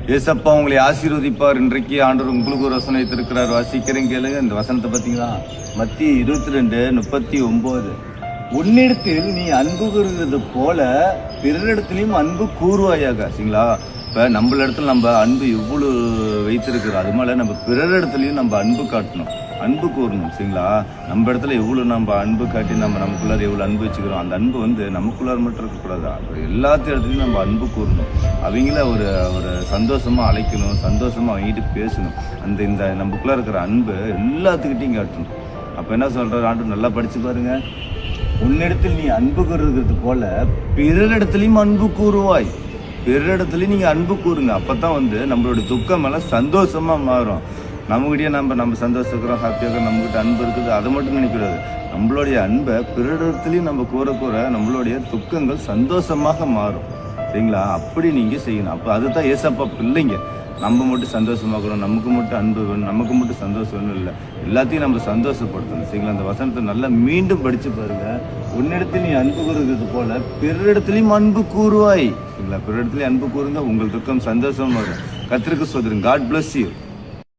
ஏசப்பா உங்களை ஆசீர்வதிப்பார். இன்றைக்கு ஆண்டவர் உங்களுக்கு ஒரு வசனம் வைத்திருக்கிறார். வாசிக்கிறேன் கேளுங்க. இந்த வசனத்தை பார்த்தீங்களா? மத்திய 22:39. உன்னிடத்தில் நீ அன்பு கூறுகிறது போல பிறரிடத்திலையும் அன்பு கூறுவாயாக. சரிங்களா? இப்போ நம்மள இடத்துல நம்ம அன்பு எவ்வளோ வைத்திருக்கிறோம், அது மாதிரி நம்ம பிறரிடத்துலையும் நம்ம அன்பு காட்டணும், அன்பு கூறணும். சரிங்களா? நம்ம இடத்துல எவ்வளோ நம்ம அன்பு காட்டி நமக்குள்ளார எவ்வளோ அன்பு வச்சுக்கிறோம், அந்த அன்பு வந்து நமக்குள்ளார மட்டும் இருக்கக்கூடாது, எல்லாத்து இடத்துலையும் நம்ம அன்பு கூறணும். அவங்கள ஒரு ஒரு சந்தோஷமாக அழைக்கணும், சந்தோஷமாக அவங்ககிட்ட பேசணும். இந்த நமக்குள்ளார இருக்கிற அன்பு எல்லாத்துக்கிட்டையும் காட்டணும். அப்போ என்ன சொல்கிறார் ஆண்டு? நல்லா படித்து பாருங்க. உன்னிடத்தில் நீ அன்பு கூறுகிறது போல பிறரிடத்துலையும் அன்பு கூறுவாய். பிறரிடத்துலையும் நீங்கள் அன்பு கூறுங்க. அப்போ தான் வந்து நம்மளுடைய துக்கம் எல்லாம் சந்தோஷமாக மாறும். நம்மகிட்டயே நம்ம சந்தோஷம் இருக்கிறோம், ஹாப்பியாக இருக்கிறோம், நம்மகிட்ட அன்பு இருக்குது, அதை மட்டும் நினைக்கிறது. நம்மளுடைய அன்பை பிறரிடத்துலையும் நம்ம கூற நம்மளுடைய துக்கங்கள் சந்தோஷமாக மாறும். சரிங்களா? அப்படி நீங்கள் செய்யணும். அப்போ அதுதான் ஏசப்பா பிள்ளைங்க. நம்ம மட்டும் சந்தோஷமாகணும், நமக்கு மட்டும் அன்பு வேணும், நமக்கு மட்டும் சந்தோஷம் வேணும் இல்லை, எல்லாத்தையும் நம்ம சந்தோஷப்படுத்தணும். சரிங்களா? அந்த வசனத்தை நல்லா மீண்டும் படித்து பாருங்க. உன்னிடத்தில் நீ அன்பு கூறுகிறது போல பிறரிடத்துலையும் அன்பு கூறுவாய். சரிங்களா? பிறரிடத்துலையும் அன்பு கூறுங்க, உங்கள் துக்கம் சந்தோஷமாக வரும். கர்த்தருக்கு ஸ்தோத்திரம். God bless you.